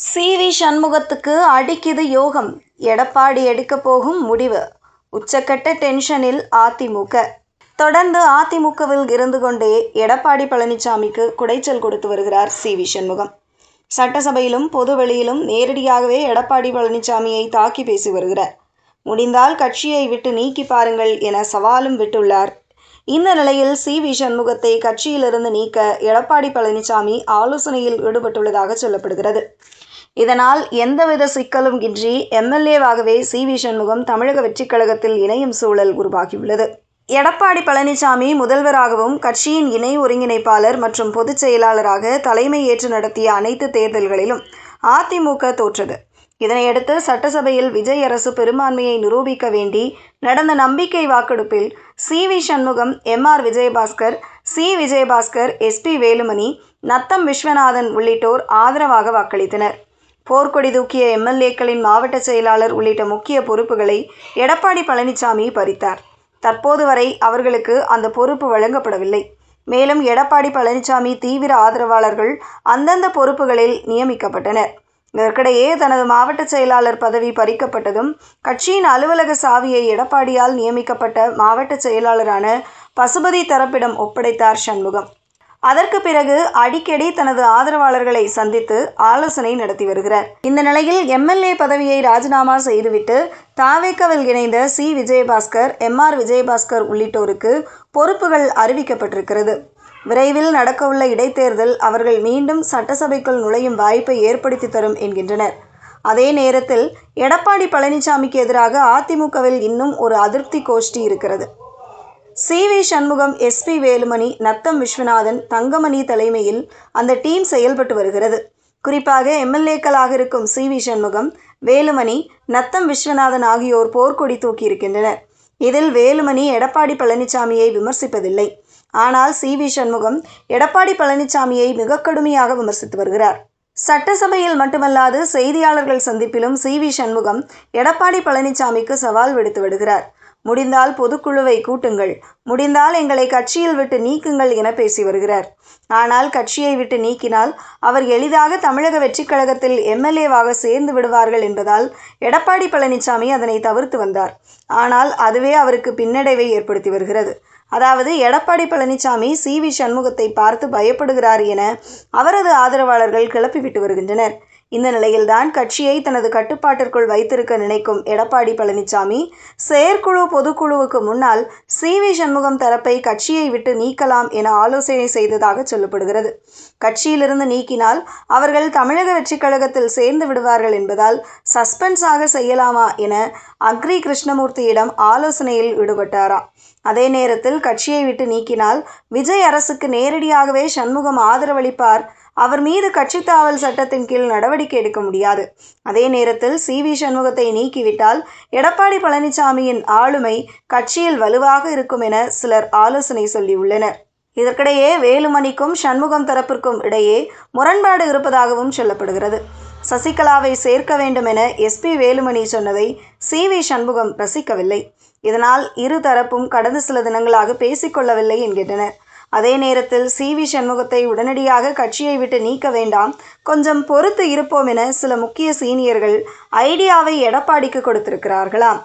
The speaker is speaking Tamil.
சி.வி. சண்முகத்துக்கு அடிக்குது யோகம். எடப்பாடி எடுக்கப் போகும் முடிவு. உச்சக்கட்ட டென்ஷனில் அதிமுக. தொடர்ந்து அதிமுகவில் இருந்து கொண்டே எடப்பாடி பழனிசாமிக்கு குடைச்சல் கொடுத்து வருகிறார் சி.வி. சண்முகம். சட்டசபையிலும் பொதுவெளியிலும் நேரடியாகவே எடப்பாடி பழனிசாமியை தாக்கி பேசி வருகிறார். முடிந்தால் கட்சியை விட்டு நீக்கி பாருங்கள் என சவாலும் விட்டுள்ளார். இந்த நிலையில் சி.வி. சண்முகத்தை கட்சியிலிருந்து நீக்க எடப்பாடி பழனிசாமி ஆலோசனையில் ஈடுபட்டுள்ளதாக சொல்லப்படுகிறது. இதனால் எந்தவித சிக்கலும் இன்றி எம்.எல்.ஏவாகவே சி.வி. சண்முகம் தமிழக வெற்றிக் கழகத்தில் இணையும் சூழல் உருவாகியுள்ளது. எடப்பாடி பழனிசாமி முதல்வராகவும் கட்சியின் இணை ஒருங்கிணைப்பாளர் மற்றும் பொதுச் செயலாளராக தலைமை ஏற்று நடத்திய அனைத்து தேர்தல்களிலும் அதிமுக தோற்றது. இதனையடுத்து சட்டசபையில் விஜய் அரசு பெரும்பான்மையை நிரூபிக்க வேண்டி நடந்த நம்பிக்கை வாக்கெடுப்பில் CV. Shanmugam, MR. Vijayabaskar, C. Vijayabaskar, S P. Velumani, Natham Viswanathan உள்ளிட்டோர் ஆதரவாக வாக்களித்தனர். போர்க்கொடி தூக்கிய எம்.எல்.ஏக்களின் மாவட்ட செயலாளர் உள்ளிட்ட முக்கிய பொறுப்புகளை எடப்பாடி பழனிசாமி பறித்தார். தற்போது வரை அவர்களுக்கு அந்த பொறுப்பு வழங்கப்படவில்லை. மேலும் எடப்பாடி பழனிசாமி தீவிர ஆதரவாளர்கள் அந்தந்த பொறுப்புகளில் நியமிக்கப்பட்டனர். இதற்கிடையே தனது மாவட்ட செயலாளர் பதவி பறிக்கப்பட்டதும் கட்சியின் அலுவலக சாவியை எடப்பாடியால் நியமிக்கப்பட்ட மாவட்ட செயலாளரான பசுபதி தரப்பிடம் ஒப்படைத்தார் சண்முகம். அதற்கு பிறகு அடிக்கடி தனது ஆதரவாளர்களை சந்தித்து ஆலோசனை நடத்தி வருகிறார். இந்த நிலையில் எம்.எல்.ஏ பதவியை ராஜினாமா செய்துவிட்டு த.வே.க.வில் இணைந்த சி. விஜயபாஸ்கர், எம்.ஆர். விஜயபாஸ்கர் உள்ளிட்டோருக்கு பொறுப்புகள் அறிவிக்கப்பட்டிருக்கிறது. விரைவில் நடக்கவுள்ள இடைத்தேர்தல் அவர்கள் மீண்டும் சட்டசபைக்குள் நுழையும் வாய்ப்பை ஏற்படுத்தி தரும் என்கின்றனர். அதே நேரத்தில் எடப்பாடி பழனிசாமிக்கு எதிராக அதிமுகவில் இன்னும் ஒரு அதிருப்தி கோஷ்டி இருக்கிறது. சி.வி. சண்முகம், எஸ்.பி. வேலுமணி, நத்தம் விஸ்வநாதன், தங்கமணி தலைமையில் அந்த டீம் செயல்பட்டு வருகிறது. குறிப்பாக எம்.எல்.ஏக்களாக இருக்கும் சி.வி. சண்முகம், வேலுமணி, நத்தம் விஸ்வநாதன் ஆகியோர் போர்க்கொடி தூக்கி இருக்கின்றனர். இதில் வேலுமணி எடப்பாடி பழனிசாமியை விமர்சிப்பதில்லை. ஆனால் சி.வி. சண்முகம் எடப்பாடி பழனிசாமியை மிக கடுமையாக விமர்சித்து வருகிறார். சட்டசபையில் மட்டுமல்லாது செய்தியாளர்கள் சந்திப்பிலும் சி.வி. சண்முகம் எடப்பாடி பழனிசாமிக்கு சவால் விடுத்து வருகிறார். முடிந்தால் பொதுக்குழுவை கூட்டுங்கள், முடிந்தால் எங்களை கட்சியில் விட்டு நீக்குங்கள் என பேசி வருகிறார். ஆனால் கட்சியை விட்டு நீக்கினால் அவர் எளிதாக தமிழக வெற்றிக் கழகத்தில் எம்.எல்.ஏவாக சேர்ந்து விடுவார்கள் என்பதால் எடப்பாடி பழனிசாமி அதனை தவிர்த்து வந்தார். ஆனால் அதுவே அவருக்கு பின்னடைவை ஏற்படுத்தி வருகிறது. அதாவது எடப்பாடி பழனிசாமி சி.வி. சண்முகத்தை பார்த்து பயப்படுகிறார் என அவரது ஆதரவாளர்கள் கிளப்பிவிட்டு வருகின்றனர். இந்த நிலையில்தான் கட்சியை தனது கட்டுப்பாட்டிற்குள் வைத்திருக்க நினைக்கும் எடப்பாடி பழனிசாமி செயற்குழு பொதுக்குழுவுக்கு முன்னால் சி.வி. சண்முகம் தரப்பை கட்சியை விட்டு நீக்கலாம் என ஆலோசனை செய்ததாக சொல்லப்படுகிறது. கட்சியிலிருந்து நீக்கினால் அவர்கள் தமிழக வெற்றிக் கழகத்தில் சேர்ந்து விடுவார்கள் என்பதால் சஸ்பென்ஸாக செய்யலாமா என அக்ரி கிருஷ்ணமூர்த்தியிடம் ஆலோசனையில் ஈடுபட்டாராம். அதே நேரத்தில் கட்சியை விட்டு நீக்கினால் விஜய் அரசுக்கு நேரடியாகவே சண்முகம் ஆதரவளிப்பார். அவர் மீது கட்சித்தாவல் சட்டத்தின் கீழ் நடவடிக்கை எடுக்க முடியாது. அதே நேரத்தில் சி.வி. சண்முகத்தை நீக்கிவிட்டால் எடப்பாடி பழனிசாமியின் ஆளுமை கட்சியில் வலுவாக இருக்கும் என சிலர் ஆலோசனை சொல்லியுள்ளனர். இதற்கிடையே வேலுமணிக்கும் சண்முகம் தரப்பிற்கும் இடையே முரண்பாடு இருப்பதாகவும் சொல்லப்படுகிறது. சசிகலாவை சேர்க்க வேண்டும் என எஸ்.பி. வேலுமணி சொன்னதை சி.வி. சண்முகம் ரசிக்கவில்லை. இதனால் இரு தரப்பும் கடந்த சில தினங்களாக பேசிக்கொள்ளவில்லை என்கின்றனர். அதே நேரத்தில் சி.வி. சண்முகத்தை உடனடியாக கட்சியை விட்டு நீக்க வேண்டாம், கொஞ்சம் பொறுத்து இருப்போம் என சில முக்கிய சீனியர்கள் ஐடியாவை எடப்பாடிக்கு கொடுத்திருக்கிறார்களாம்.